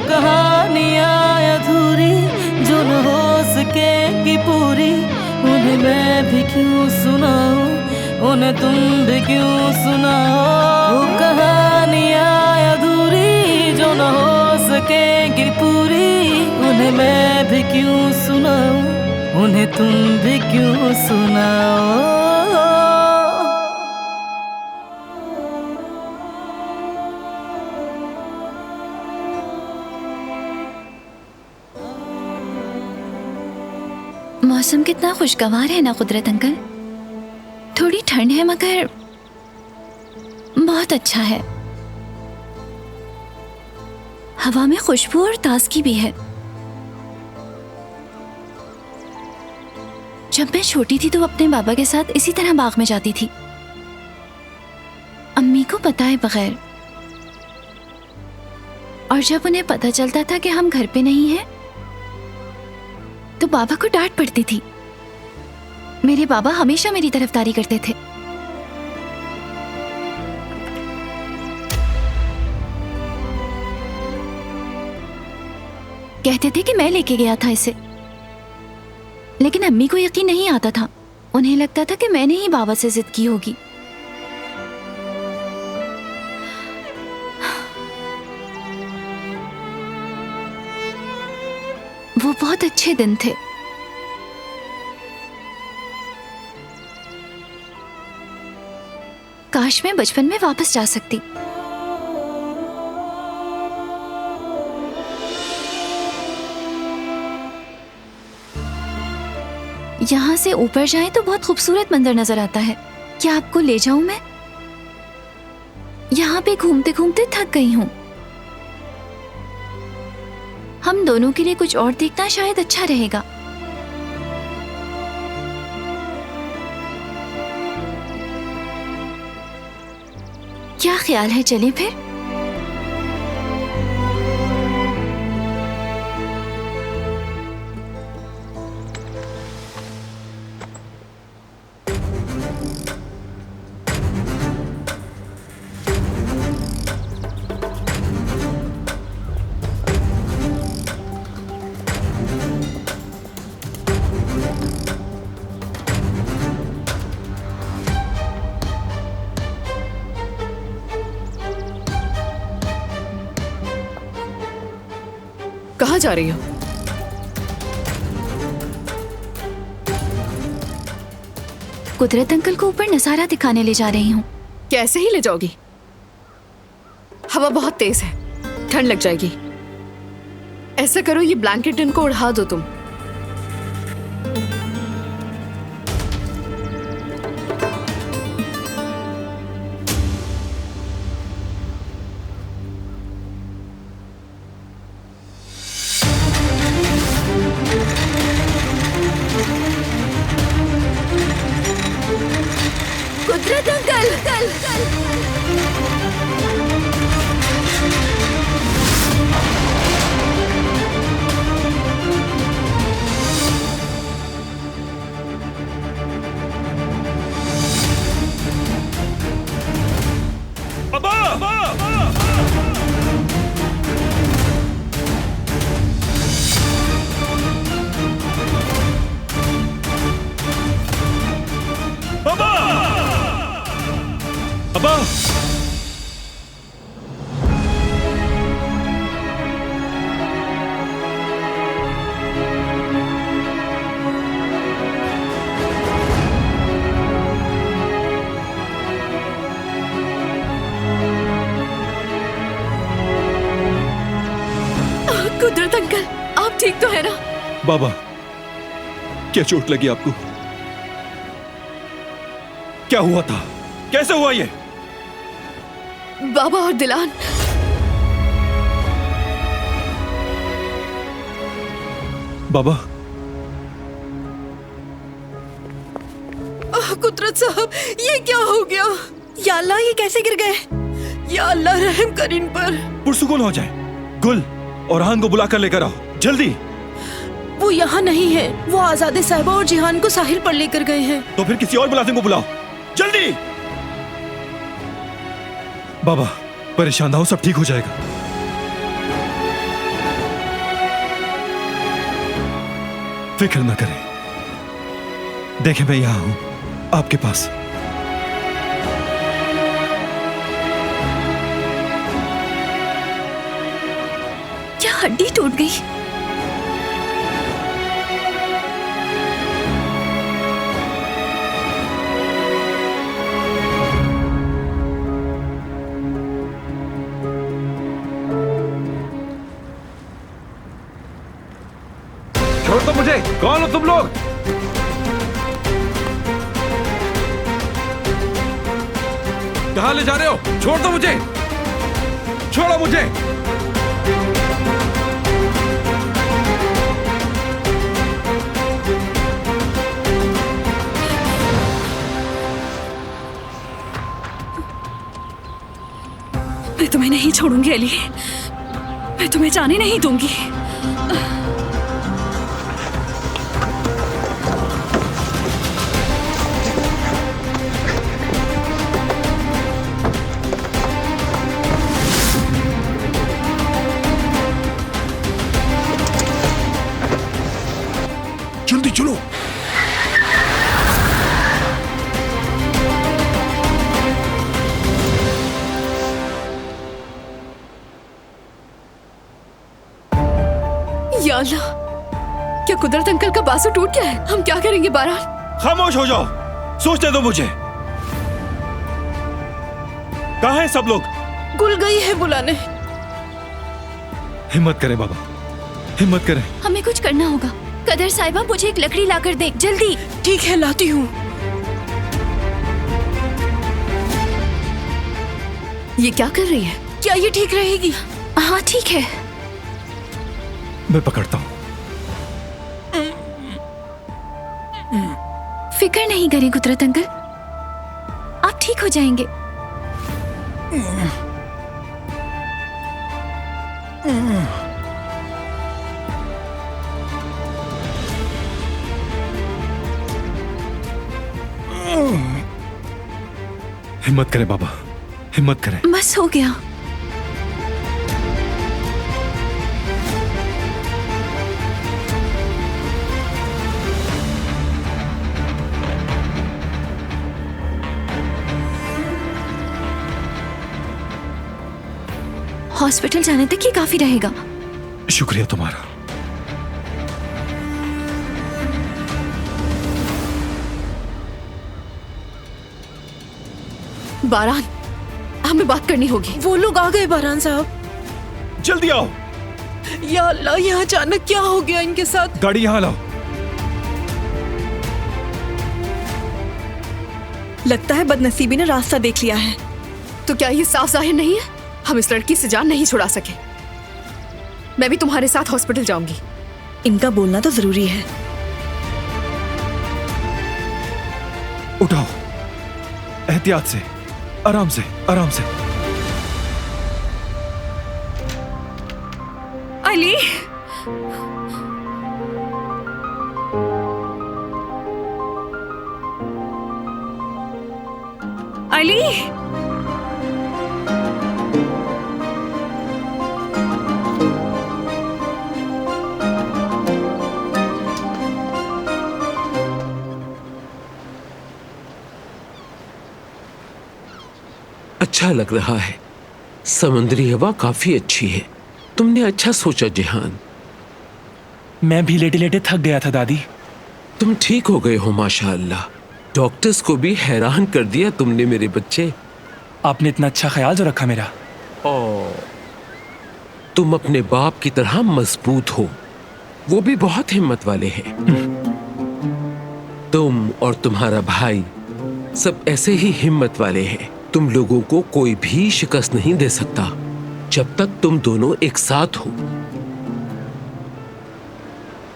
कहानियाँ अधूरी जो न हो सकेगी पूरी, उन्हें मैं भी क्यों सुनाऊं, उन्हें तुम भी क्यों सुनाओ। वो कहानियाँ अधूरी जो न हो सकेगी पूरी, उन्हें मैं भी क्यों सुनाऊं, उन्हें तुम भी क्यों सुनाओ। मौसम कितना खुशगवार है ना कुदरत अंकल। थोड़ी ठंड है मगर बहुत अच्छा है। हवा में खुशबू और ताजगी भी है। जब मैं छोटी थी तो अपने बाबा के साथ इसी तरह बाग में जाती थी, अम्मी को बताए बगैर। और जब उन्हें पता चलता था कि हम घर पे नहीं हैं, तो बाबा को डांट पड़ती थी। मेरे बाबा हमेशा मेरी तरफदारी करते थे। कहते थे कि मैं लेके गया था इसे, लेकिन अम्मी को यकीन नहीं आता था। उन्हें लगता था कि मैंने ही बाबा से जिद की होगी। वो बहुत अच्छे दिन थे। काश मैं बचपन में वापस जा सकती। यहाँ से ऊपर जाएं तो बहुत खूबसूरत मंजर नजर आता है। क्या आपको ले जाऊं मैं? यहाँ पे घूमते घूमते थक गई हूँ। हम दोनों के लिए कुछ और देखना शायद अच्छा रहेगा। क्या ख्याल है, चलें फिर? कहाँ जा रही हो? कुदरत अंकल को ऊपर नजारा दिखाने ले जा रही हूँ। कैसे ही ले जाओगी? हवा बहुत तेज है, ठंड लग जाएगी। ऐसा करो, ये ब्लैंकेट इनको उड़ा दो तुम। कुदरत अंकल! अब्बा! कुदरत अंकल, आप ठीक तो है ना? बाबा, क्या चोट लगी आपको? क्या हुआ था? कैसे हुआ ये? बाबा और दिलान। बाबा, कुदरत साहब, ये क्या हो गया? या अल्लाह, ये कैसे गिर गए? या अल्लाह, रहम कर इन पर। पुरसुकून हो जाए। गुल और हान को बुलाकर लेकर आओ, जल्दी। वो यहाँ नहीं है। वो आजादे साहिबा और जिहान को साहिल पर लेकर गए हैं। तो फिर किसी और मुलाजिम को बुलाओ, जल्दी। बाबा, परेशान ना हो, सब ठीक हो जाएगा। फिक्र न करें। देखें, मैं यहां हूं आपके पास। क्या हड्डी टूट गई? छोड़ दो मुझे। कौन हो तुम लोग? कहां ले जा रहे हो? छोड़ दो मुझे। छोड़ो मुझे। मैं तुम्हें नहीं छोड़ूंगी अली, मैं तुम्हें जाने नहीं दूंगी। जल्दी चलो। या अल्लाह, क्या कुदरत अंकल का बाजू टूट गया है? हम क्या करेंगे बारान? खामोश हो जाओ, सोचने दो मुझे। कहां हैं सब लोग? गुल गई है बुलाने। हिम्मत करें बाबा, हिम्मत करें। हमें कुछ करना होगा। कदर साहिबा, मुझे एक लकड़ी लाकर दे, जल्दी। ठीक है, लाती हूँ। ये क्या कर रही है? क्या ये ठीक रहेगी? हाँ ठीक है। मैं पकड़ता हूं। फिक्र नहीं करें कुदरत अंकल, आप ठीक हो जाएंगे। हिम्मत करें बाबा, हिम्मत करें। बस हो गया। हॉस्पिटल जाने तक ये काफी रहेगा। शुक्रिया तुम्हारा। बारान, हमें बात करनी होगी। वो लोग आ गए बारान साहब। जल्दी आओ। या अल्लाह, यहाँ अचानक क्या हो गया इनके साथ? गाड़ी यहां लाओ। लगता है बदनसीबी ने रास्ता देख लिया है। तो क्या ये साफ जाहिर नहीं है? हम इस लड़की से जान नहीं छुड़ा सके। मैं भी तुम्हारे साथ हॉस्पिटल जाऊंगी। इनका बोलना तो जरूरी है। उठाओ, एहतियात से, आराम से, आराम से। अली, अली, अच्छा लग रहा है। समुद्री हवा काफी अच्छी है। तुमने अच्छा सोचा जिहान। मैं भी लेटे लेटे थक गया था दादी। तुम ठीक हो गए हो माशाअल्लाह। डॉक्टर्स को भी हैरान कर दिया तुमने मेरे बच्चे। आपने इतना अच्छा ख्याल जो रखा मेरा। तुम अपने बाप की तरह मजबूत हो, वो भी बहुत हिम्मत वाले हैं। तुम और तुम्हारा भाई सब ऐसे ही हिम्मत वाले हैं। तुम लोगों को कोई भी शिकस्त नहीं दे सकता जब तक तुम दोनों एक साथ हो।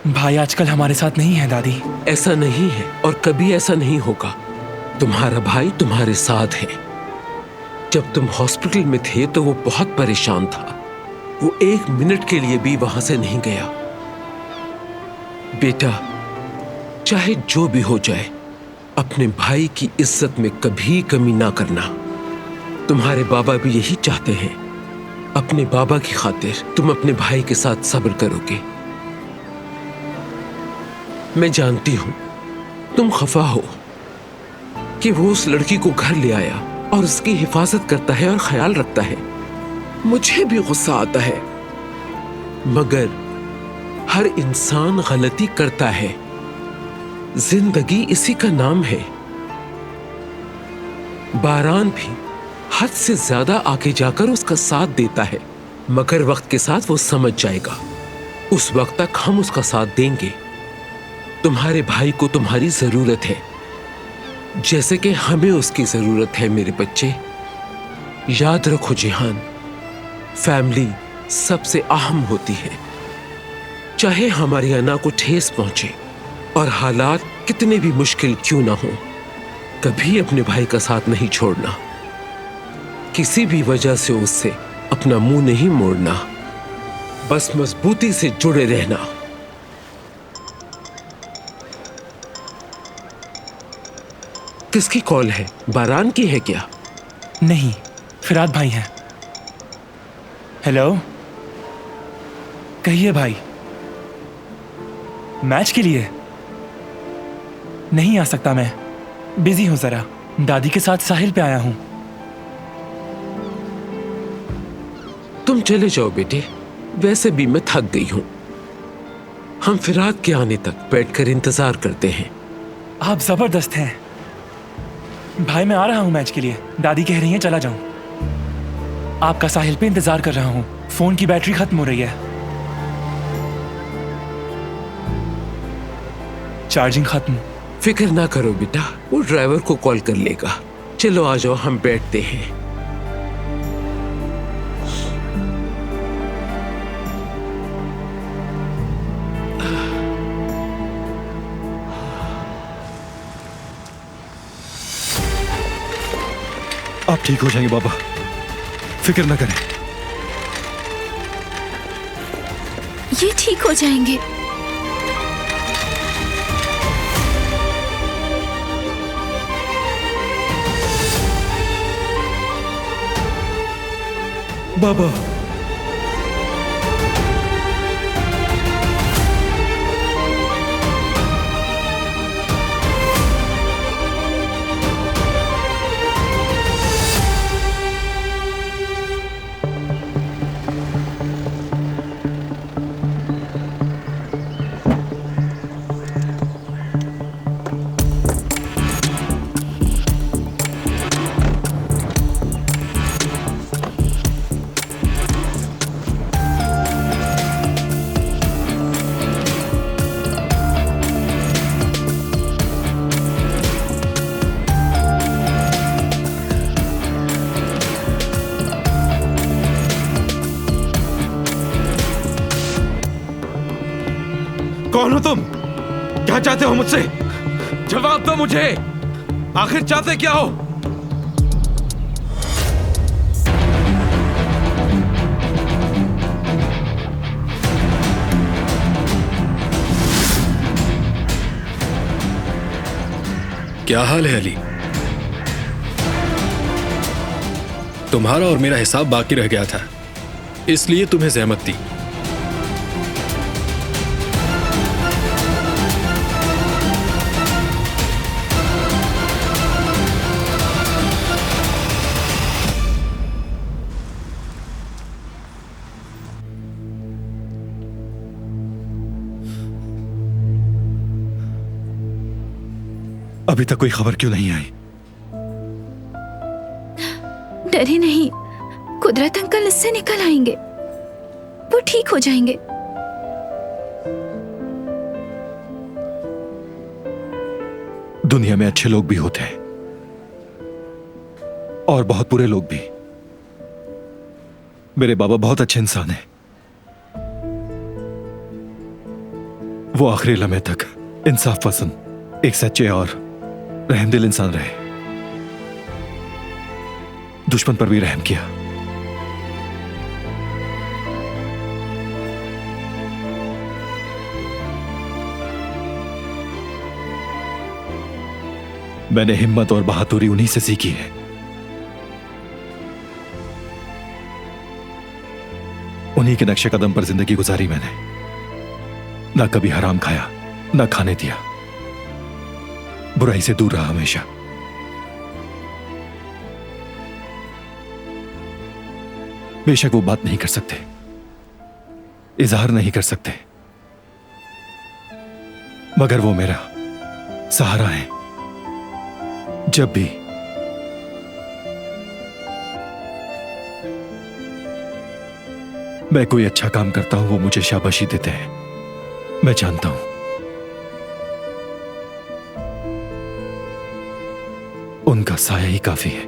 भाई आजकल हमारे साथ नहीं है दादी। ऐसा नहीं है और कभी ऐसा नहीं होगा। तुम्हारा भाई तुम्हारे साथ है। जब तुम हॉस्पिटल में थे तो वो बहुत परेशान था। वो 1 मिनट के लिए भी वहां से नहीं गया। बेटा, चाहे जो भी हो जाए, अपने भाई की इज्जत में कभी कमी ना करना। तुम्हारे बाबा भी यही चाहते हैं। अपने बाबा की खातिर तुम अपने भाई के साथ सब्र करोगे। मैं जानती हूं तुम खफा हो कि वो उस लड़की को घर ले आया और उसकी हिफाजत करता है और ख्याल रखता है। मुझे भी गुस्सा आता है, मगर हर इंसान गलती करता है। जिंदगी इसी का नाम है। बारान भी हद से ज्यादा आगे जाकर उसका साथ देता है, मगर वक्त के साथ वो समझ जाएगा। उस वक्त तक हम उसका साथ देंगे। तुम्हारे भाई को तुम्हारी जरूरत है, जैसे कि हमें उसकी जरूरत है। मेरे बच्चे, याद रखो जिहान, फैमिली सबसे अहम होती है। चाहे हमारी अना को ठेस पहुंचे और हालात कितने भी मुश्किल क्यों ना हो, कभी अपने भाई का साथ नहीं छोड़ना। किसी भी वजह से उससे अपना मुंह नहीं मोड़ना, बस मजबूती से जुड़े रहना। किसकी कॉल है? बारान की है क्या? नहीं, फिराद भाई हैं। हेलो, कहिए भाई। मैच के लिए नहीं आ सकता, मैं बिजी हूं जरा। दादी के साथ साहिल पे आया हूं। तुम चले जाओ बेटे, वैसे भी मैं थक गई हूं। हम फिराद के आने तक बैठकर इंतजार करते हैं। आप जबरदस्त हैं भाई। मैं आ रहा हूं मैच के लिए। दादी कह रही हैं चला जाऊं। आपका साहिल पे इंतजार कर रहा हूं। फोन की बैटरी खत्म हो रही है, चार्जिंग खत्म। फिक्र ना करो बेटा, वो ड्राइवर को कॉल कर लेगा। चलो आ जाओ, हम बैठते हैं। आप ठीक हो जाएंगे बाबा, फिक्र ना करें। ये ठीक हो जाएंगे। बाबा, कौन हो तुम? क्या चाहते हो मुझसे? जवाब दो मुझे। आखिर चाहते क्या हो? क्या हाल है अली? तुम्हारा और मेरा हिसाब बाकी रह गया था, इसलिए तुम्हें जहमत दी। अभी तक कोई खबर क्यों नहीं आई? डरे नहीं, कुदरत अंकल इससे निकल आएंगे। वो ठीक हो जाएंगे। दुनिया में अच्छे लोग भी होते हैं और बहुत बुरे लोग भी। मेरे बाबा बहुत अच्छे इंसान हैं। वो आखिरी लम्हे तक इंसाफ पसंद, एक सच्चे और रहमदिल इंसान रहे। दुश्मन पर भी रहम किया। मैंने हिम्मत और बहादुरी उन्हीं से सीखी है। उन्हीं के नक्शे कदम पर जिंदगी गुजारी मैंने। ना कभी हराम खाया, ना खाने दिया, बुराई से दूर रहा हमेशा। बेशक वो बात नहीं कर सकते, इजहार नहीं कर सकते, मगर वो मेरा सहारा है। जब भी मैं कोई अच्छा काम करता हूं, वो मुझे शाबाशी देते हैं। मैं जानता हूं उनका साया ही काफी है।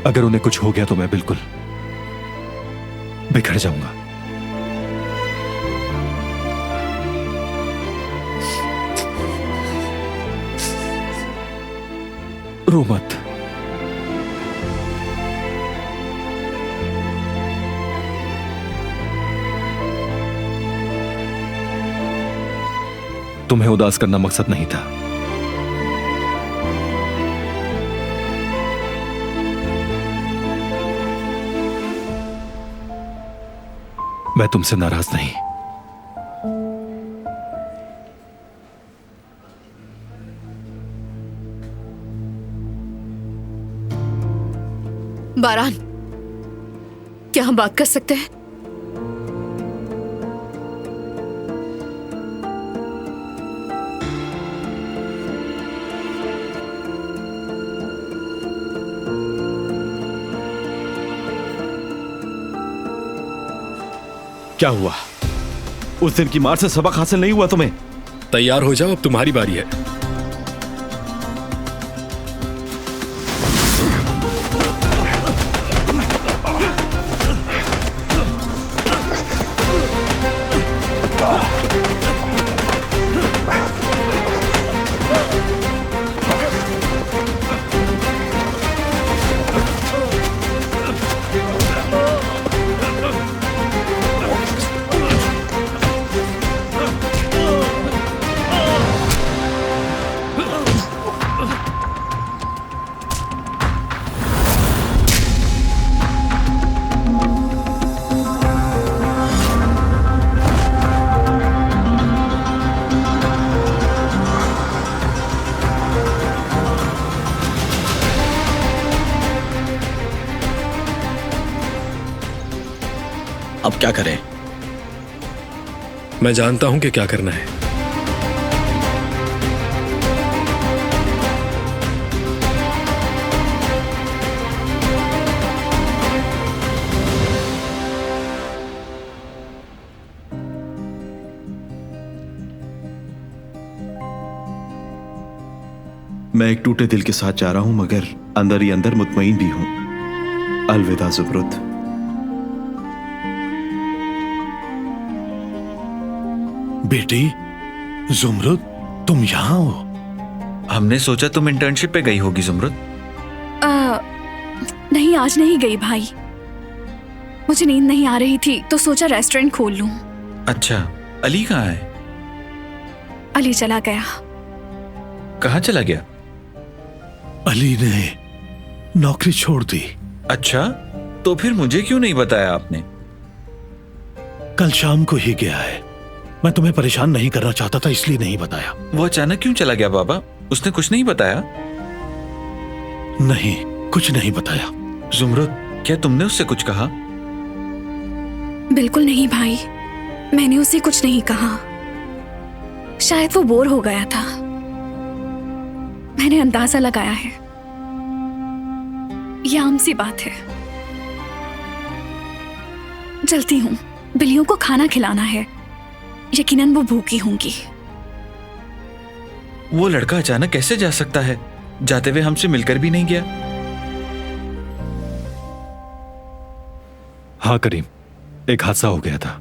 अगर उन्हें कुछ हो गया तो मैं बिल्कुल बिखर जाऊंगा। रो मत। तुम्हें उदास करना मकसद नहीं था। मैं तुमसे नाराज नहीं। बारान, क्या हम बात कर सकते हैं? क्या हुआ? उस दिन की मार से सबक हासिल नहीं हुआ तुम्हें? तैयार हो जाओ, अब तुम्हारी बारी है। अब क्या करें? मैं जानता हूं कि क्या करना है। मैं एक टूटे दिल के साथ जा रहा हूं, मगर अंदर ही अंदर मुतमईन भी हूं। अलविदा ज़ुमरुद। बेटी ज़ुमरुद, तुम यहाँ हो? हमने सोचा तुम इंटर्नशिप पे गई होगी ज़ुमरुद। नहीं, आज नहीं गई भाई। मुझे नींद नहीं आ रही थी तो सोचा रेस्टोरेंट खोल लूं। अच्छा, अली कहाँ है? अली चला गया। कहाँ चला गया? अली ने नौकरी छोड़ दी। अच्छा, तो फिर मुझे क्यों नहीं बताया आपने? कल शाम को ही गया है। मैं तुम्हें परेशान नहीं करना चाहता था, इसलिए नहीं बताया। वो अचानक क्यों चला गया बाबा? उसने कुछ नहीं बताया? नहीं, कुछ नहीं बताया। ज़ुमरुद, क्या तुमने उससे कुछ कहा? बिल्कुल नहीं भाई, मैंने उसे कुछ नहीं कहा। शायद वो बोर हो गया था। मैंने अंदाजा लगाया है। यह आम सी बात है। चलती हूँ, बिल्लियों को खाना खिलाना है। यकीनन वो भूखी होंगी। वो लड़का अचानक कैसे जा सकता है? जाते हुए हमसे मिलकर भी नहीं गया। हाँ करीम, एक हादसा हो गया था।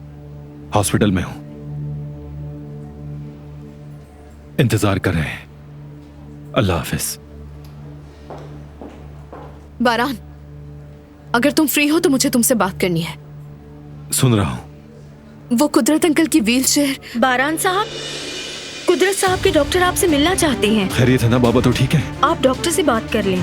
हॉस्पिटल में हूं, इंतजार कर रहे हैं। अल्लाह हाफिज। बारान, अगर तुम फ्री हो तो मुझे तुमसे बात करनी है। सुन रहा हूं। वो कुदरत अंकल की व्हीलचेयर। बारान साहब, कुदरत साहब के डॉक्टर आपसे मिलना चाहते हैं। खैरियत है ना? बाबा तो ठीक है? आप डॉक्टर से बात कर लें।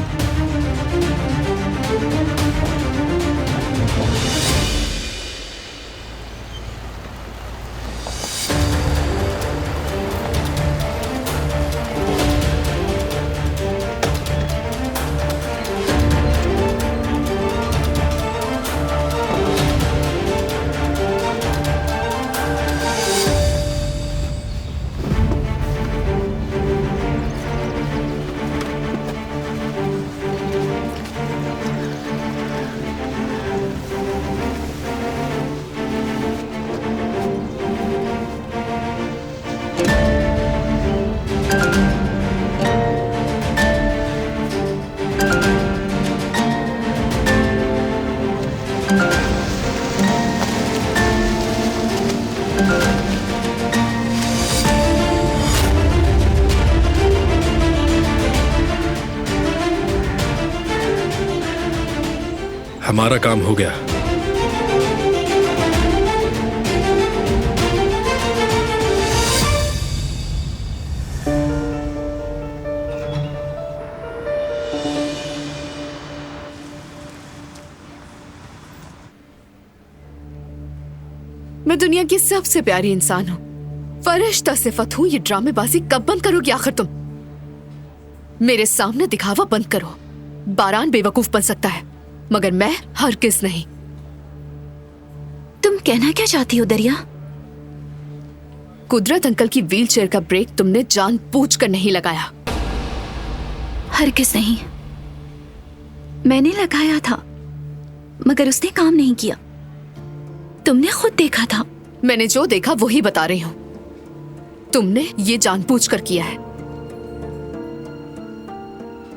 हमारा काम हो गया। मैं दुनिया की सबसे प्यारी इंसान हूं, फरिश्ता सिफत हूं। ये ड्रामेबाजी कब बंद करोगी आखिर तुम? मेरे सामने दिखावा बंद करो। बारान बेवकूफ बन सकता है मगर मैं हरगिज नहीं। तुम कहना क्या चाहती हो दरिया? कुदरत अंकल की व्हीलचेयर का ब्रेक तुमने जानबूझकर नहीं लगाया। हरगिज नहीं, मैंने लगाया था मगर उसने काम नहीं किया। तुमने खुद देखा था। मैंने जो देखा वही बता रही हूं। तुमने ये जानबूझकर किया है।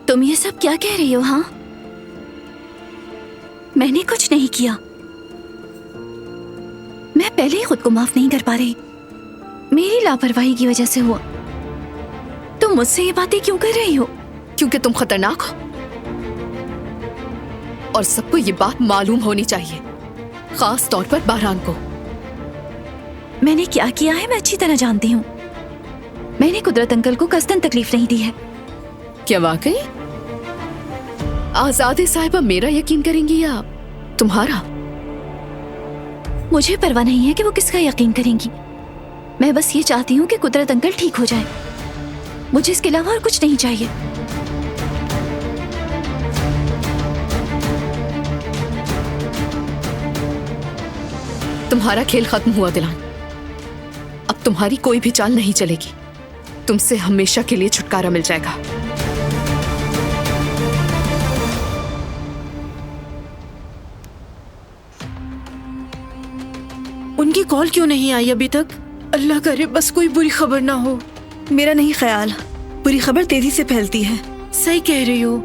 तुम ये सब क्या कह रही हो? हाँ, मैंने कुछ नहीं किया। मैं पहले ही खुद को माफ नहीं कर पा रही। मेरी लापरवाही की वजह से हुआ। तुम मुझसे ये बातें क्यों कर रही हो? क्योंकि तुम खतरनाक हो और सबको ये बात मालूम होनी चाहिए, खास तौर पर बारान को। मैंने क्या किया है मैं अच्छी तरह जानती हूँ। मैंने कुदरत अंकल को कस्तन तकलीफ नहीं दी है। क्या वाकई? आजादी साहिबा मेरा यकीन करेंगी या तुम्हारा? मुझे परवाह नहीं है कि वो किसका यकीन करेंगी। मैं बस ये चाहती हूँ कि कुदरत अंकल ठीक हो जाए। मुझे इसके अलावा और कुछ नहीं चाहिए। तुम्हारा खेल खत्म हुआ दिलान। अब तुम्हारी कोई भी चाल नहीं चलेगी। तुमसे हमेशा के लिए छुटकारा मिल जाएगा। उनकी कॉल क्यों नहीं आई अभी तक? अल्लाह करे बस कोई बुरी खबर ना हो। मेरा नहीं ख्याल, बुरी खबर तेजी से फैलती है। सही कह रही हो।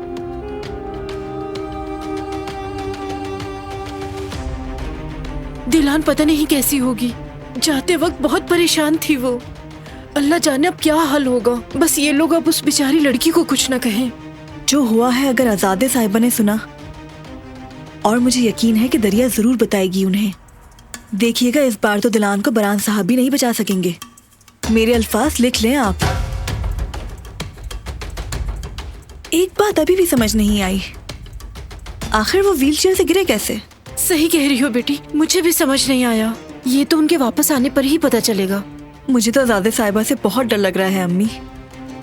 दिलान पता नहीं कैसी होगी। जाते वक्त बहुत परेशान थी वो। अल्लाह जाने अब क्या हाल होगा। बस ये लोग अब उस बेचारी लड़की को कुछ ना कहें। जो हुआ है अगर आजादे साहिबा ने सुना, और मुझे यकीन है कि दरिया जरूर बताएगी उन्हें। देखिएगा इस बार तो दिलान को बरान साहब भी नहीं बचा सकेंगे। मेरे अल्फाज लिख लें आप। एक बात अभी भी समझ नहीं आई, आखिर वो व्हीलचेयर से गिरे कैसे? सही कह रही हो बेटी, मुझे भी समझ नहीं आया। ये तो उनके वापस आने पर ही पता चलेगा। मुझे तो आजादे साहिबा से बहुत डर लग रहा है अम्मी।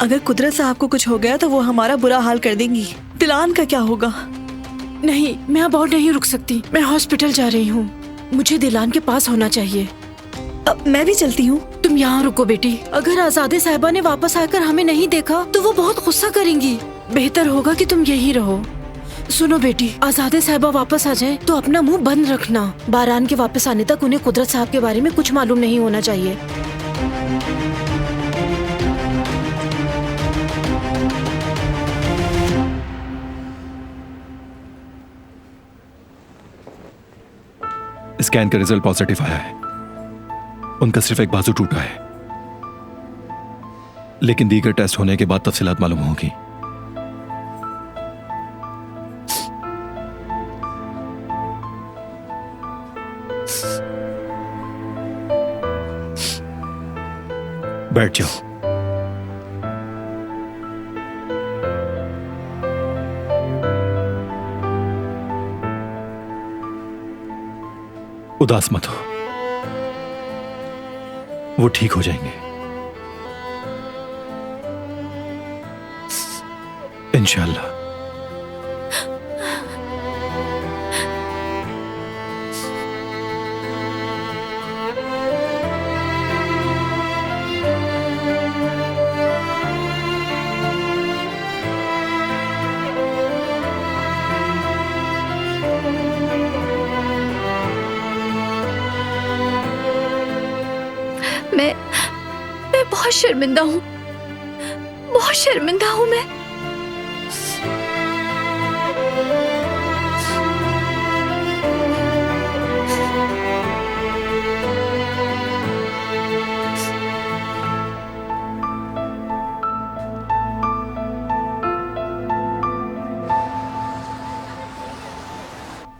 अगर कुदरत साहब को कुछ हो गया तो वो हमारा बुरा हाल कर देंगी। दिलान का क्या होगा? नहीं, मैं अब और नहीं रुक सकती। मैं हॉस्पिटल जा रही हूँ। मुझे दिलान के पास होना चाहिए। अब मैं भी चलती हूँ। तुम यहाँ रुको बेटी। अगर आजादे साहिबा ने वापस आकर हमें नहीं देखा तो वो बहुत गुस्सा करेंगी। बेहतर होगा कि तुम यहीं रहो। सुनो बेटी, आजादे साहिबा वापस आ जाए तो अपना मुंह बंद रखना। बारान के वापस आने तक उन्हें कुदरत साहब के बारे में कुछ मालूम नहीं होना चाहिए। स्कैन का रिजल्ट पॉजिटिव आया है। उनका सिर्फ एक बाजू टूटा है, लेकिन दीगर टेस्ट होने के बाद तफसीलात मालूम होगी। बैठ जाओ। उदास मत हो, वो ठीक हो जाएंगे इंशाअल्लाह। मैं बहुत शर्मिंदा हूँ, बहुत शर्मिंदा हूँ मैं।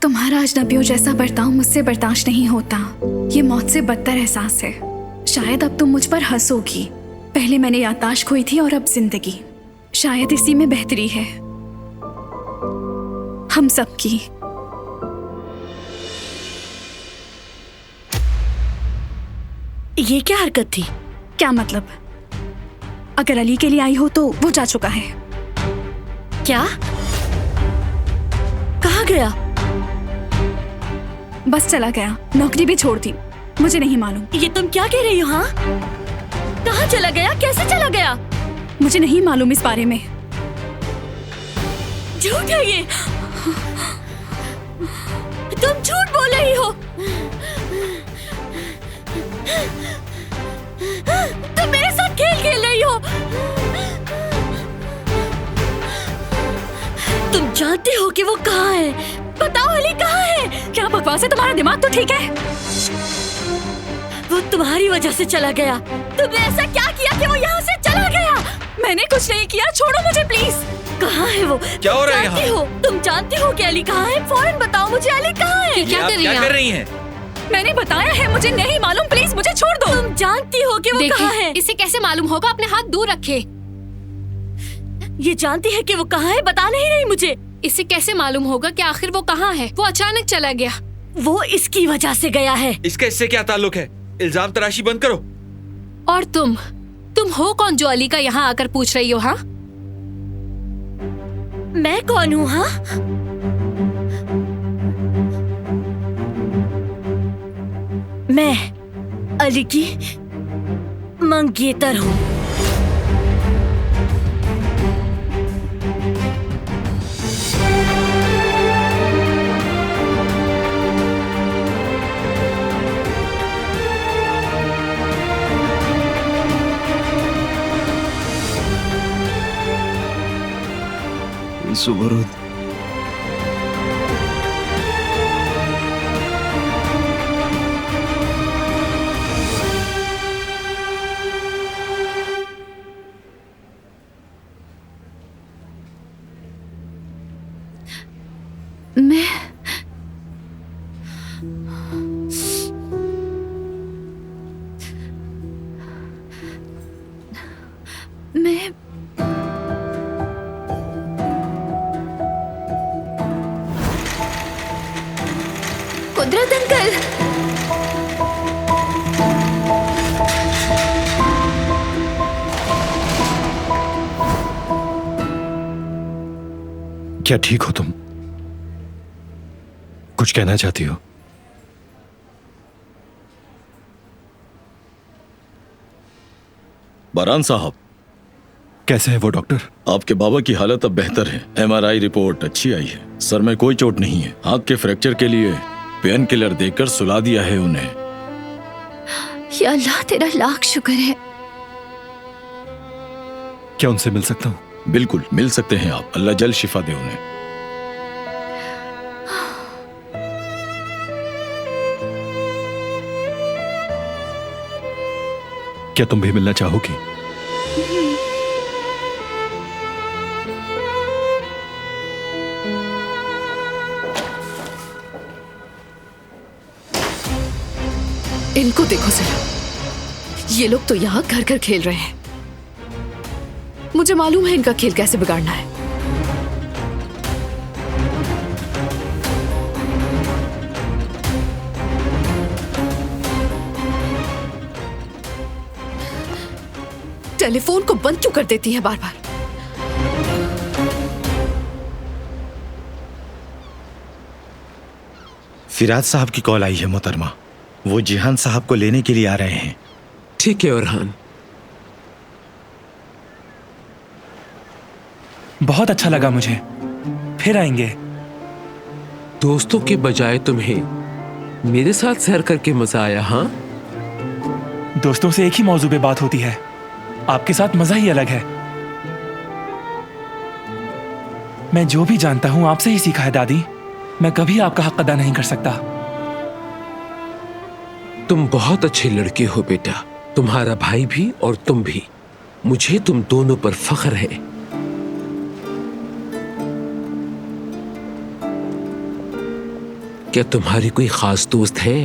तुम्हारा अजनबियों जैसा बर्ताव मुझसे बर्दाश्त नहीं होता। ये मौत से बदतर एहसास है। शायद अब तुम मुझ पर हंसोगी। पहले मैंने याददाश्त खोई थी और अब जिंदगी। शायद इसी में बेहतरी है हम सबकी। ये क्या हरकत थी? क्या मतलब? अगर अली के लिए आई हो तो वो जा चुका है। क्या? कहाँ गया? बस चला गया, नौकरी भी छोड़ दी। मुझे नहीं मालूम। ये तुम क्या कह रही हो? हाँ, कहाँ चला गया? कैसे चला गया? मुझे नहीं मालूम इस बारे में। झूठ है ये, तुम झूठ बोल रही हो। तुम मेरे साथ खेल खेल रही हो। तुम जानती हो कि वो कहाँ है? बताओ अली कहाँ है? क्या बकवास है? तुम्हारा दिमाग तो ठीक है? वो तुम्हारी वजह से चला गया। तुमने ऐसा क्या किया कि वो यहाँ से चला गया? मैंने कुछ नहीं किया, छोड़ो मुझे प्लीज। कहाँ है वो? क्या हो रहा है यहाँ? तुम जानती हो कि अली कहाँ है? फौरन बताओ मुझे, अली कहाँ है? क्या कर रही हैं? मैंने बताया है मुझे नहीं मालूम, प्लीज मुझे छोड़ दो। तुम जानती हो कि वो कहाँ है? इसे कैसे मालूम होगा? अपने हाथ दूर रखे। ये जानती है कि वो कहाँ है, बता नहीं रही मुझे। इसे कैसे मालूम होगा कि आखिर वो कहाँ है? वो अचानक चला गया। वो इसकी वजह से गया है। इसका इससे क्या ताल्लुक है? इल्जाम तराशी बंद करो। और तुम हो कौन जो अली का यहाँ आकर पूछ रही हो? हाँ, मैं कौन हूँ? हाँ, मैं अली की मंगेतर हूँ। सुबरुद, मैं कुदरत अंकल, क्या ठीक हो तुम? कुछ कहना चाहती हो? बरान साहब, कैसे है वो डॉक्टर? आपके बाबा की हालत अब बेहतर है। एमआरआई रिपोर्ट अच्छी आई है। सर में कोई चोट नहीं है। हाथ के फ्रैक्चर के लिए पेन किलर देकर सुला दिया है उन्हें। या अल्लाह तेरा लाख शुक्र है। क्या उनसे मिल सकता हूँ? बिल्कुल मिल सकते हैं आप। अल्लाह जल्द शिफा दे उन्हें। क्या तुम भी मिलना चाहोगी? इनको देखो जरा, ये लोग तो यहाँ घर घर खेल रहे हैं। मुझे मालूम है इनका खेल कैसे बिगाड़ना है। टेलीफोन को बंद क्यों कर देती है बार बार? फिराज साहब की कॉल आई है मोहतरमा। वो जिहान साहब को लेने के लिए आ रहे हैं। ठीक है अरहान। बहुत अच्छा लगा मुझे, फिर आएंगे। दोस्तों के बजाय तुम्हें मेरे साथ सैर करके मजा आया? हाँ, दोस्तों से एक ही मौजू पे बात होती है, आपके साथ मजा ही अलग है। मैं जो भी जानता हूं आपसे ही सीखा है दादी। मैं कभी आपका हक अदा नहीं कर सकता। तुम बहुत अच्छे लड़के हो बेटा, तुम्हारा भाई भी और तुम भी। मुझे तुम दोनों पर फख्र है। क्या तुम्हारी कोई खास दोस्त है?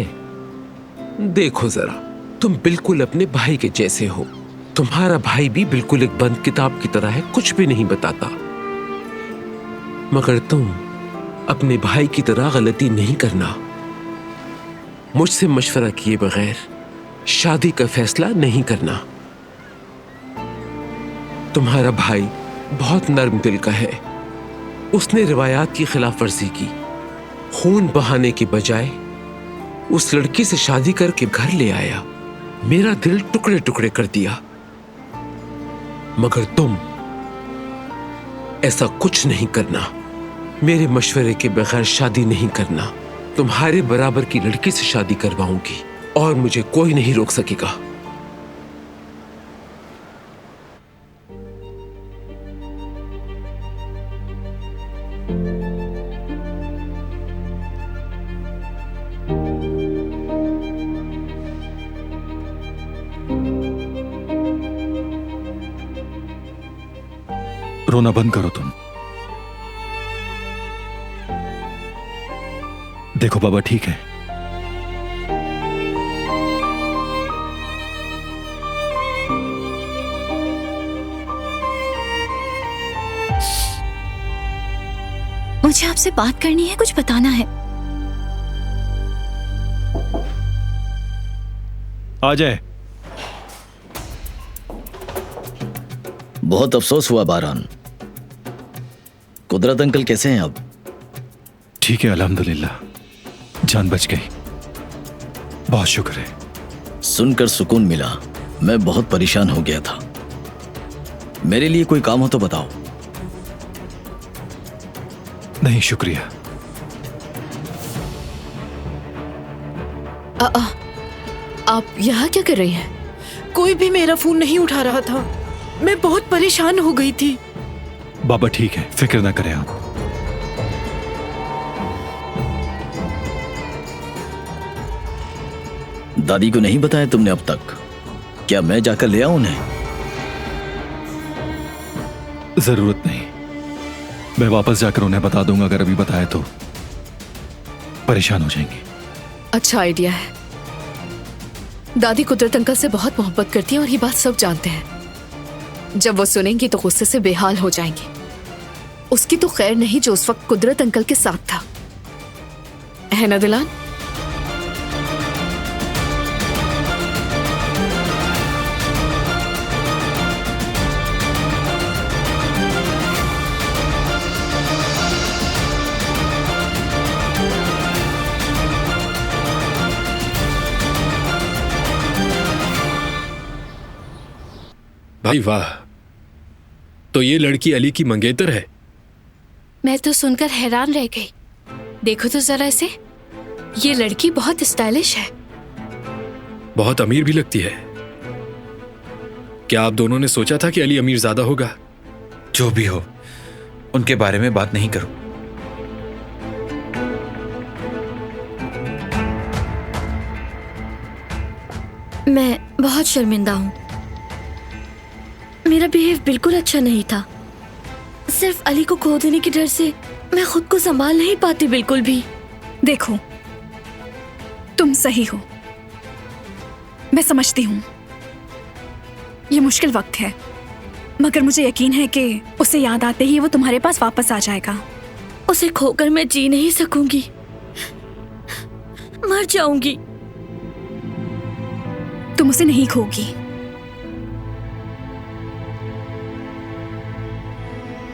देखो जरा, तुम बिल्कुल अपने भाई के जैसे हो। तुम्हारा भाई भी बिल्कुल एक बंद किताब की तरह है, कुछ भी नहीं बताता। मगर तुम अपने भाई की तरह गलती नहीं करना। मुझसे मशवरा किए बगैर शादी का फैसला नहीं करना। तुम्हारा भाई बहुत नर्म दिल का है। उसने रिवायात की खिलाफ वर्जी की। खून बहाने के बजाय उस लड़की से शादी करके घर ले आया। मेरा दिल टुकड़े टुकड़े कर दिया। मगर तुम ऐसा कुछ नहीं करना। मेरे मशवरे के बगैर शादी नहीं करना। तुम्हारे बराबर की लड़की से शादी करवाऊंगी और मुझे कोई नहीं रोक सकेगा। रोना बंद करो तुम। देखो बाबा ठीक है। मुझे आपसे बात करनी है, कुछ बताना है। आ जाए। बहुत अफसोस हुआ बारान। कुदरत अंकल कैसे हैं अब? ठीक है अल्हम्दुलिल्लाह, जान बच गई। बहुत शुक्र है। सुनकर सुकून मिला। मैं बहुत परेशान हो गया था। मेरे लिए कोई काम हो तो बताओ। नहीं शुक्रिया। आप यहाँ क्या कर रही हैं? कोई भी मेरा फोन नहीं उठा रहा था। मैं बहुत परेशान हो गई थी। बाबा ठीक है, फिक्र ना करें आप। दादी को नहीं बताया तुमने अब तक? क्या मैं जाकर ले आऊं उन्हें? जरूरत नहीं, मैं वापस जाकर उन्हें बता दूंगा। अगर अभी बताया तो परेशान हो जाएंगी। अच्छा आइडिया है। दादी कुदरत अंकल से बहुत मोहब्बत करती हैं और ये बात सब जानते हैं। जब वो सुनेंगी तो गुस्से से बेहाल हो जाएंगी। उसकी तो खैर नहीं जो उस वक्त कुदरत अंकल के साथ था, है ना दिलान? भाई वाह, तो ये लड़की अली की मंगेतर है। मैं तो सुनकर हैरान रह गई। देखो तो जरा इसे, ये लड़की बहुत स्टाइलिश है। बहुत अमीर भी लगती है। क्या आप दोनों ने सोचा था कि अली अमीर ज्यादा होगा? जो भी हो, उनके बारे में बात नहीं करो। मैं बहुत शर्मिंदा हूँ। मेरा बिहेव बिल्कुल अच्छा नहीं था। सिर्फ अली को खो देने के डर से मैं खुद को संभाल नहीं पाती बिल्कुल भी। देखो, तुम सही हो, मैं समझती हूँ। ये मुश्किल वक्त है, मगर मुझे यकीन है कि उसे याद आते ही वो तुम्हारे पास वापस आ जाएगा। उसे खोकर मैं जी नहीं सकूंगी, मर जाऊंगी। तुम उसे नहीं खोगी,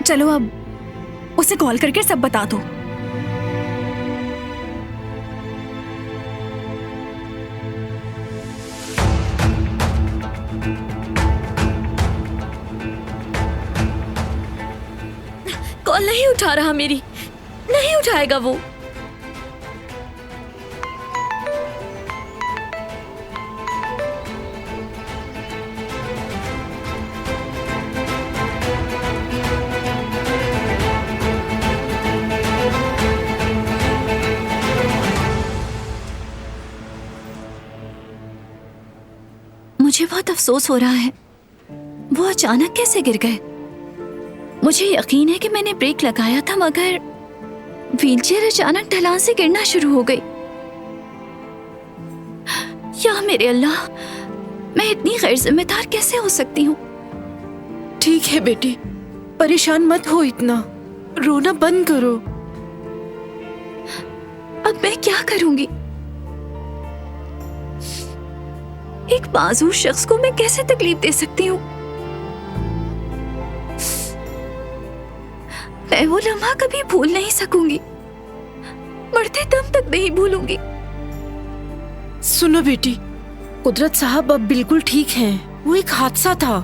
चलो अब उसे कॉल करके सब बता दो। कॉल नहीं उठा रहा मेरी, नहीं उठाएगा वो। मुझे बहुत अफसोस हो रहा है, वो अचानक कैसे गिर गए। मुझे यकीन है कि मैंने ब्रेक लगाया था, मगर व्हीलचेयर अचानक ढलान से गिरना शुरू हो गई। या मेरे अल्लाह, मैं इतनी गैर जिम्मेदार कैसे हो सकती हूँ। ठीक है बेटी, परेशान मत हो इतना, रोना बंद करो। अब मैं क्या करूंगी? एक मासूम शख्स को मैं कैसे तकलीफ दे सकती हूँ? मैं वो लम्हा कभी भूल नहीं सकूंगी, मरते दम तक नहीं भूलूंगी। सुनो बेटी, कुदरत साहब अब बिल्कुल ठीक हैं। वो एक हादसा था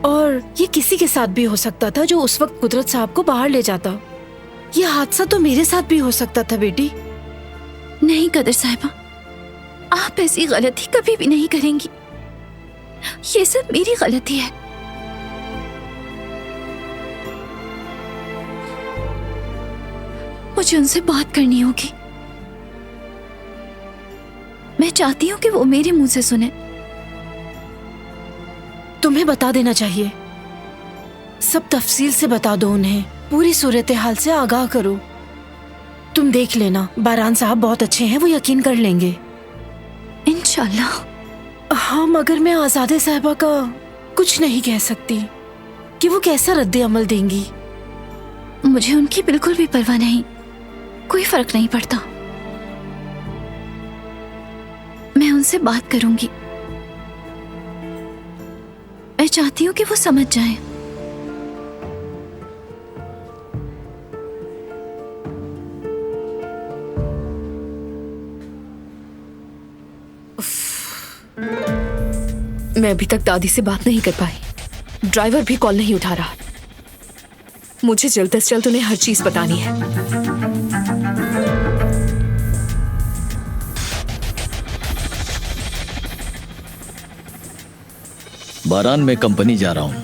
और ये किसी के साथ भी हो सकता था जो उस वक्त कुदरत साहब को बाहर ले जाता। ये हादसा तो मेरे साथ भी हो सकता था बेटी। नहीं कदर साहिबा, आप ऐसी गलती कभी भी नहीं करेंगी। ये सब मेरी गलती है। मुझे उनसे बात करनी होगी। मैं चाहती हूँ कि वो मेरे मुंह से सुने। तुम्हें बता देना चाहिए, सब तफसील से बता दो उन्हें, पूरी सूरत हाल से आगाह करो। तुम देख लेना, बारान साहब बहुत अच्छे हैं, वो यकीन कर लेंगे इंशाल्लाह। हाँ, मगर मैं आजादे साहिबा का कुछ नहीं कह सकती कि वो कैसा रद्द अमल देंगी। मुझे उनकी बिल्कुल भी परवाह नहीं, कोई फर्क नहीं पड़ता। मैं उनसे बात करूंगी। मैं चाहती हूँ कि वो समझ जाएं। मैं अभी तक दादी से बात नहीं कर पाई। ड्राइवर भी कॉल नहीं उठा रहा। मुझे जल्द से जल्द उन्हें हर चीज बतानी है। बारान में कंपनी जा रहा हूं,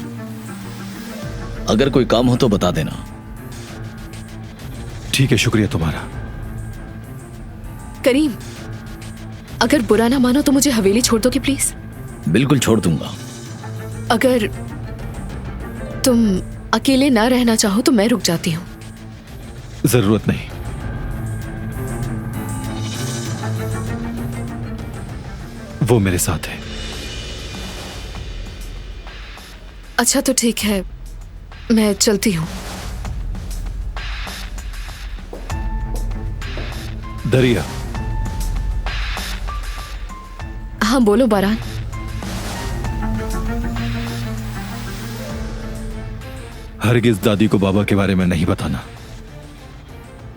अगर कोई काम हो तो बता देना। ठीक है, शुक्रिया तुम्हारा। करीम, अगर बुरा ना मानो तो मुझे हवेली छोड़ दोगे प्लीज? बिल्कुल छोड़ दूंगा। अगर तुम अकेले ना रहना चाहो तो मैं रुक जाती हूँ। जरूरत नहीं। वो मेरे साथ है। अच्छा तो ठीक है, मैं चलती हूँ। दरिया। हाँ बोलो बारान। हरगिज दादी को बाबा के बारे में नहीं बताना,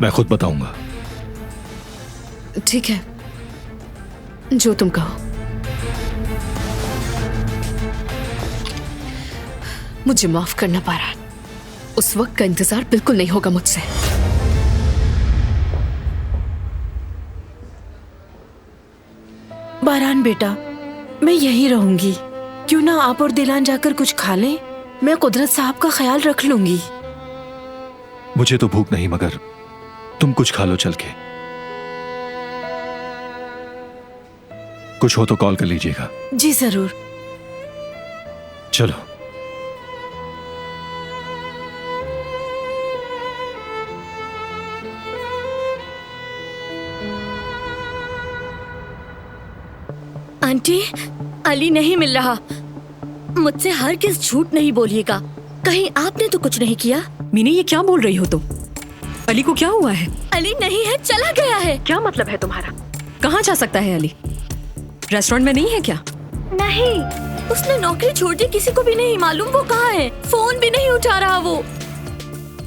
मैं खुद बताऊंगा। ठीक है, जो तुम कहो। मुझे माफ करना बारान, उस वक्त का इंतजार बिल्कुल नहीं होगा मुझसे। बारान बेटा, मैं यहीं रहूंगी। क्यों ना आप और दिलान जाकर कुछ खा लें? मैं कुदरत साहब का ख्याल रख लूंगी। मुझे तो भूख नहीं, मगर तुम कुछ खा लो चल के। कुछ हो तो कॉल कर लीजिएगा। जी जरूर। चलो। आंटी, अली नहीं मिल रहा। मुझसे हर किस झूठ नहीं बोलिएगा। कहीं आपने तो कुछ नहीं किया? मीनी, ये क्या बोल रही हो तुम? अली को क्या हुआ है? अली नहीं है, चला गया है। क्या मतलब है तुम्हारा? कहाँ जा सकता है अली? रेस्टोरेंट में नहीं है क्या? नहीं, उसने नौकरी छोड़ दी, किसी को भी नहीं मालूम वो कहाँ है। फोन भी नहीं उठा रहा वो।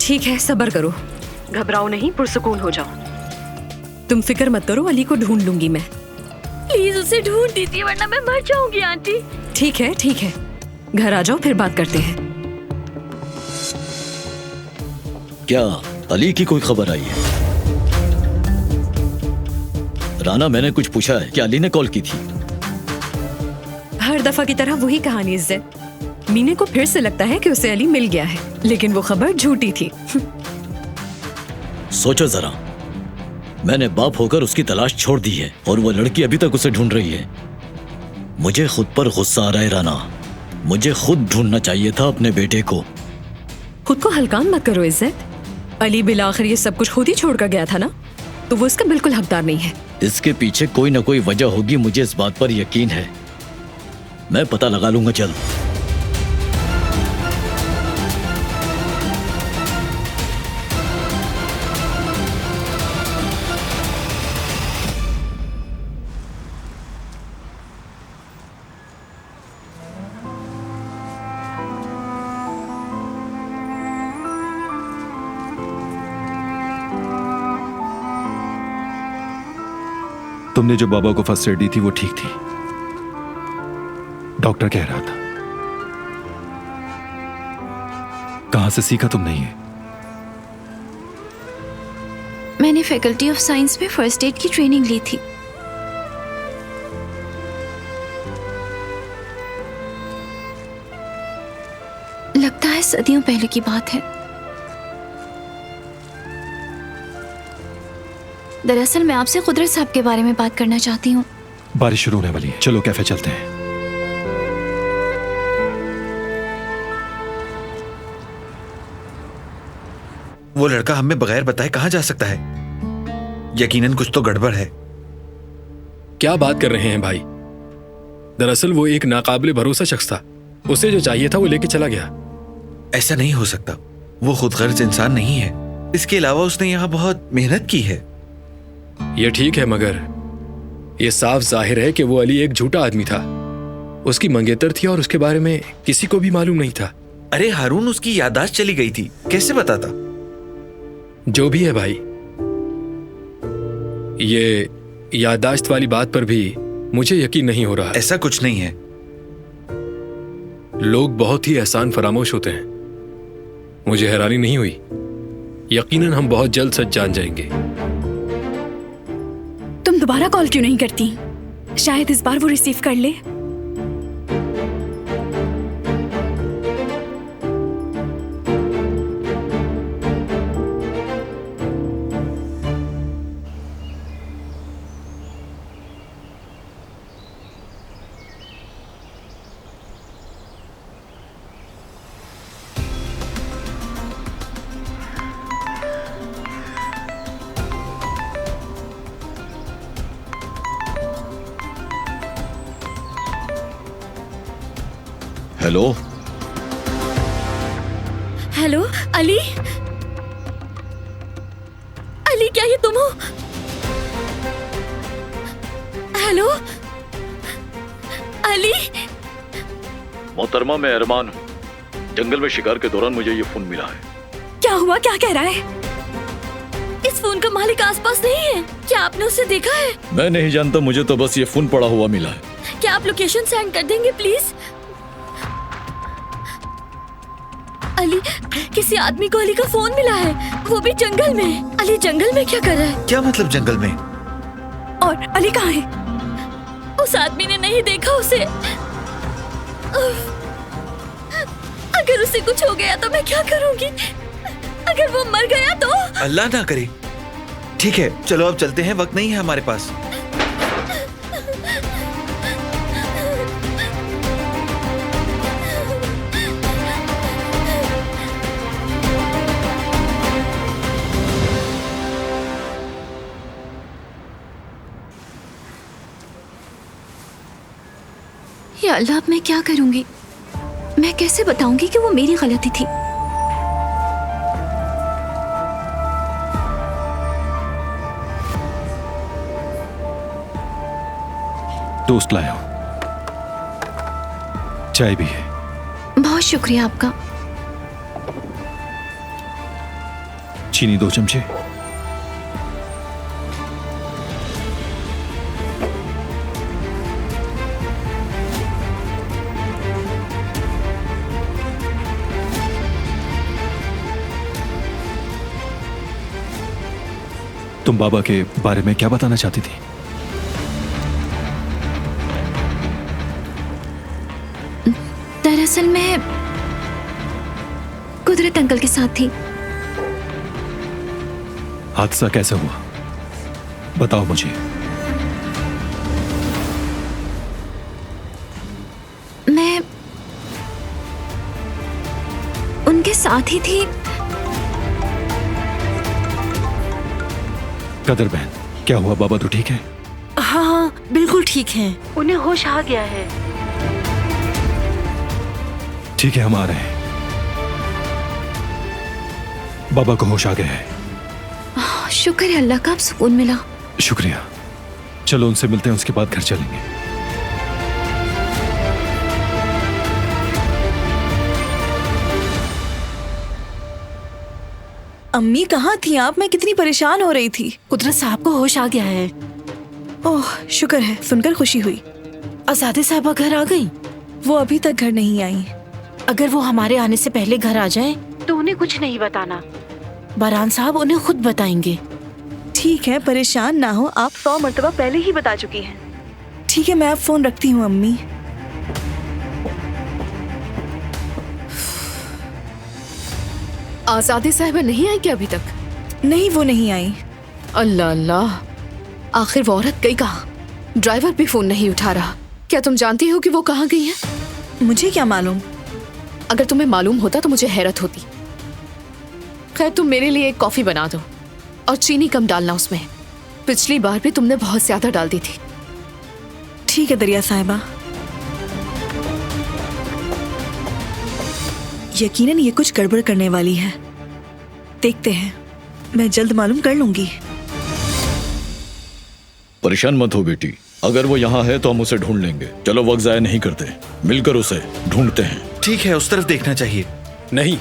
ठीक है, सब्र करो, घबराओ नहीं, पुरसुकून हो जाओ। तुम फिक्र मत करो, अली को ढूंढ लूंगी मैं। प्लीज उसे ढूंढ दीजिए वरना मैं मर जाऊंगी आंटी। ठीक है ठीक है, घर आ जाओ फिर बात करते हैं। क्या अली की कोई खबर आई है? राना, मैंने कुछ पूछा है, क्या अली ने कॉल की थी? हर दफा की तरह वही कहानी इज्जत। मीने को फिर से लगता है कि उसे अली मिल गया है, लेकिन वो खबर झूठी थी। सोचो जरा, मैंने बाप होकर उसकी तलाश छोड़ दी है और वो लड़की अभी तक उसे ढूंढ रही है। मुझे खुद पर गुस्सा आ रहा है राना। मुझे खुद ढूंढना चाहिए था अपने बेटे को। खुद को हल्कान मत करो इज्जत। अली बिल आखिर ये सब कुछ खुद ही छोड़कर गया था ना, तो वो इसका बिल्कुल हकदार नहीं है। इसके पीछे कोई ना कोई वजह होगी, मुझे इस बात पर यकीन है। मैं पता लगा लूंगा जल्द। तुमने जो बाबा को फर्स्ट एड दी थी वो ठीक थी, डॉक्टर कह रहा था। कहां से सीखा तुमने ये? मैंने फैकल्टी ऑफ साइंस में फर्स्ट एड की ट्रेनिंग ली थी। लगता है सदियों पहले की बात है। दरअसल मैं आपसे कुदरत साहब के बारे में बात करना चाहती हूँ। बारिश शुरू होने वाली है, चलो कैफे चलते हैं। वो लड़का हमें बगैर बताए कहां जा सकता है? यकीनन कुछ तो गड़बड़ है। क्या बात कर रहे हैं भाई? दरअसल वो एक नाकाबिले भरोसा शख्स था। उसे जो चाहिए था वो लेके चला गया। ऐसा नहीं हो सकता, वो खुदगर्ज इंसान नहीं है। इसके अलावा उसने यहाँ बहुत मेहनत की है। ये ठीक है, मगर ये साफ जाहिर है कि वो अली एक झूठा आदमी था। उसकी मंगेतर थी और उसके बारे में किसी को भी मालूम नहीं था। अरे हारून, उसकी याददाश्त चली गई थी, कैसे बताता? जो भी है भाई, ये याददाश्त वाली बात पर भी मुझे यकीन नहीं हो रहा। ऐसा कुछ नहीं है। लोग बहुत ही एहसान फरामोश होते हैं। मुझे हैरानी नहीं हुई। यकीनन हम बहुत जल्द सच जान जाएंगे। तुम दोबारा कॉल क्यों नहीं करती? शायद इस बार वो रिसीव कर ले। Hello hello Ali. अली, क्या ये तुम हो? हेलो अली। मोहतरमा, मैं अरमान हूँ। जंगल में शिकार के दौरान मुझे ये फोन मिला है। क्या हुआ? क्या कह रहा है? इस फोन का मालिक आसपास नहीं है। क्या आपने उसे देखा है? मैं नहीं जानता, मुझे तो बस ये फोन पड़ा हुआ मिला है। क्या आप लोकेशन सेंड कर देंगे प्लीज? अली, किसी आदमी को अली का फोन मिला है, वो भी जंगल में। अली जंगल में क्या कर रहा है? क्या मतलब जंगल में? और अली कहाँ है? उस आदमी ने नहीं देखा उसे। अगर उसे कुछ हो गया तो मैं क्या करूंगी? अगर वो मर गया तो? अल्लाह ना करे। ठीक है, चलो अब चलते हैं, वक्त नहीं है हमारे पास। या अल्लाह, अब मैं क्या करूंगी? मैं कैसे बताऊंगी कि वो मेरी गलती थी? टोस्ट लाया हूं। चाय भी है। बहुत शुक्रिया आपका। चीनी 2 चमचे। तुम बाबा के बारे में क्या बताना चाहती थी? दरअसल मैं कुदरत अंकल के साथ थी। हादसा कैसे हुआ बताओ मुझे। मैं उनके साथ ही थी। कदर बहन, क्या हुआ? बाबा तो ठीक है? हाँ हाँ बिल्कुल ठीक है, उन्हें होश आ गया है। ठीक है, हम आ रहे हैं। बाबा को होश आ गया है। शुक्र है अल्लाह का, अब सुकून मिला। शुक्रिया। चलो उनसे मिलते हैं, उसके बाद घर चलेंगे। अम्मी कहाँ थी आप? मैं कितनी परेशान हो रही थी। कुदरत साहब को होश आ गया है। ओह शुक्र है, सुनकर खुशी हुई। आजादे साहबा घर आ गई? वो अभी तक घर नहीं आई। अगर वो हमारे आने से पहले घर आ जाए तो उन्हें कुछ नहीं बताना। बारान साहब उन्हें खुद बताएंगे। ठीक है, परेशान ना हो आप, 100 मर्तबा पहले ही बता चुकी हैं। ठीक है, मैं अब फोन रखती हूँ अम्मी। आजादी साहिबा नहीं आई क्या अभी तक? नहीं, वो नहीं आई। अल्लाह अल्लाह, आखिर वो औरत गई कहाँ? ड्राइवर भी फोन नहीं उठा रहा। क्या तुम जानती हो कि वो कहाँ गई है? मुझे क्या मालूम। अगर तुम्हें मालूम होता तो मुझे हैरत होती। खैर, तुम मेरे लिए एक कॉफी बना दो और चीनी कम डालना उसमें। पिछली बार भी तुमने बहुत ज्यादा डाल दी थी। ठीक है दरिया साहिबा। यकीनन ये कुछ गड़बड़ करने वाली है। देखते हैं, मैं जल्द मालूम कर लूंगी। परेशान मत हो बेटी, अगर वो यहाँ है तो हम उसे ढूंढ लेंगे। चलो वक्त जाया नहीं करते, मिलकर उसे ढूंढते हैं। ठीक है, उस तरफ देखना चाहिए। नहीं,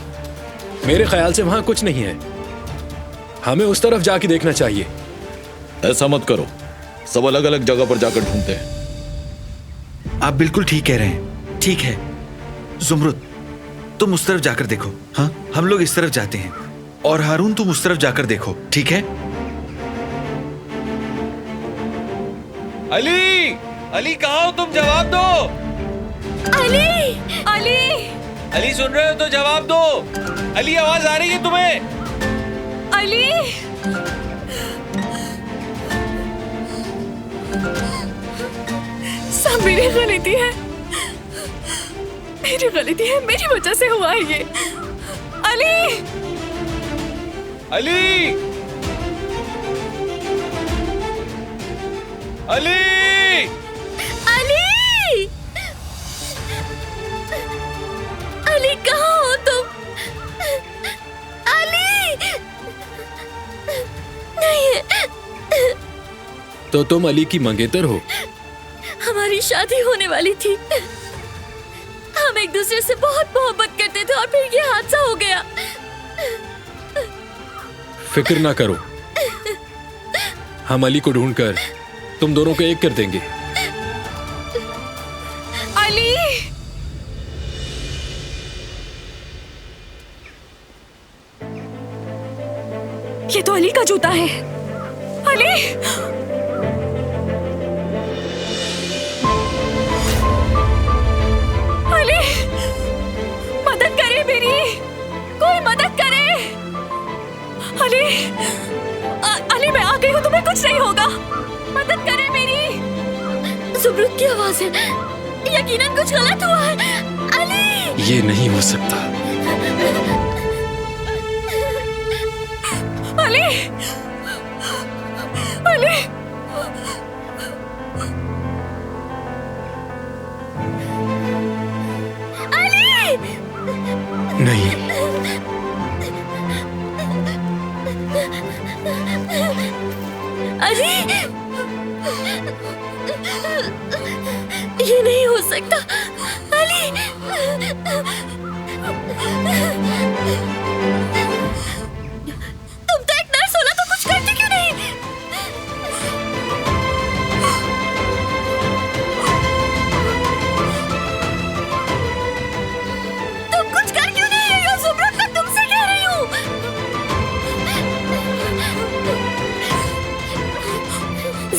मेरे ख्याल से वहां कुछ नहीं है। हमें उस तरफ जाके देखना चाहिए। ऐसा मत करो, सब अलग अलग जगह पर जाकर ढूंढते हैं। आप बिल्कुल ठीक कह रहे हैं। ठीक है जुमरुद, तुम उस तरफ जाकर देखो। हाँ, हम लोग इस तरफ जाते हैं। और हारून, तुम उस तरफ जाकर देखो। ठीक है? अली, अली कहाँ हो तुम? जवाब दो। अली, अली, अली सुन रहे हो तो जवाब दो। अली, आवाज आ रही है तुम्हें? अली, सब मेरी गलती है, मेरी गलती है, मेरी वजह से हुआ है ये। अली, अली, अली, अली, अली कहाँ हो तुम? अली, नहीं। तो तुम अली की मंगेतर हो? हमारी शादी होने वाली थी। हम एक दूसरे से बहुत मोहब्बत करते थे और फिर ये हादसा हो गया। फिक्र ना करो, हम अली को ढूंढकर तुम दोनों को एक कर देंगे। अली, ये तो अली का जूता है। अली, अली, मदद करे मेरी, कोई मदद करे। अली, अली मैं आ गई हूँ, तुम्हें कुछ नहीं होगा। मदद करे मेरी। जुमरुद की आवाज है, यकीनन कुछ गलत हुआ है। अली, ये नहीं हो सकता। अली, अली, अली, नहीं, अली, ये नहीं हो सकता। अली,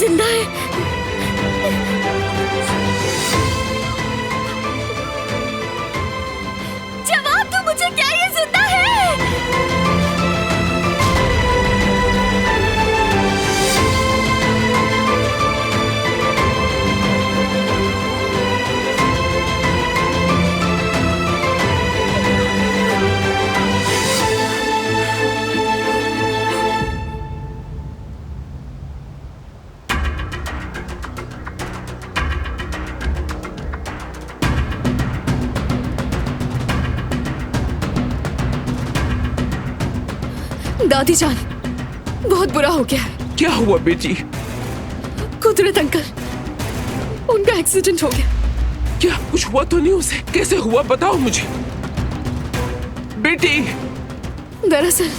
जिंदा है? जवाब दो मुझे, क्या ये जिंदा है? दादी जान, बहुत बुरा हो गया है। क्या हुआ बेटी? कुदरत अंकल, उनका एक्सीडेंट हो गया। क्या कुछ हुआ तो नहीं उसे? कैसे हुआ बताओ मुझे बेटी। दरअसल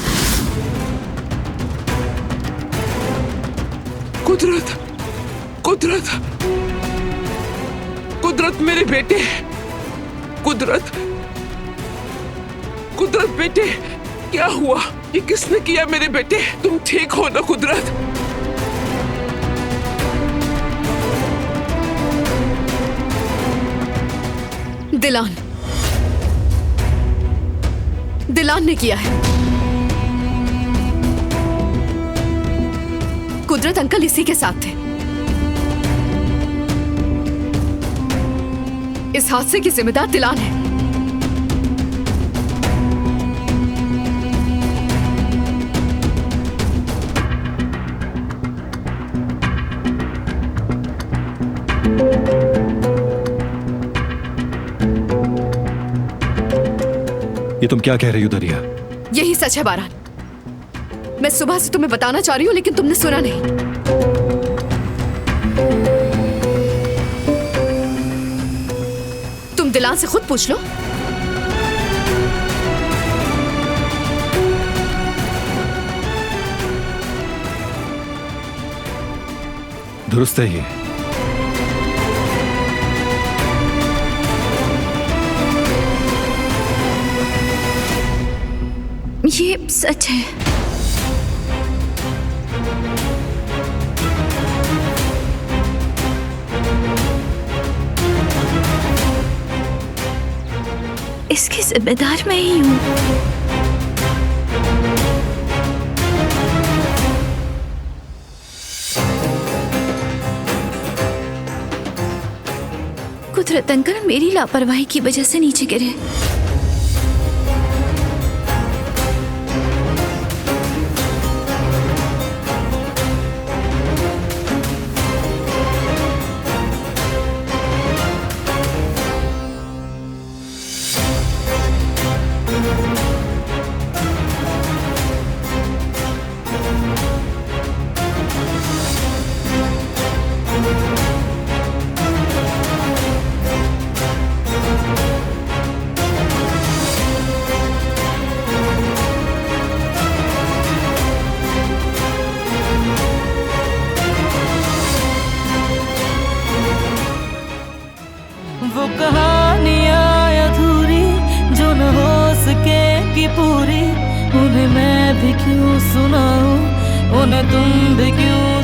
कुदरत, कुदरत, कुदरत मेरे बेटे, कुदरत, कुदरत बेटे, क्या हुआ? ये किसने किया मेरे बेटे? तुम ठीक हो ना कुदरत? दिलान, दिलान ने किया है। कुदरत अंकल इसी के साथ थे। इस हादसे की जिम्मेदार दिलान है। ये तुम क्या कह रही हो दरिया? यही सच है बारान। मैं सुबह से तुम्हें बताना चाह रही हूं लेकिन तुमने सुना नहीं। तुम दिलान से खुद पूछ लो। दुरुस्त है ये। ये सच है। इसकी जिम्मेदार मैं ही हूं। कुदरत अंकल मेरी लापरवाही की वजह से नीचे गिरे। वो कहानियाँ अधूरी जो न हो सके कि पूरी, उन्हें मैं भी क्यों सुनाऊं, उन्हें तुम भी क्यों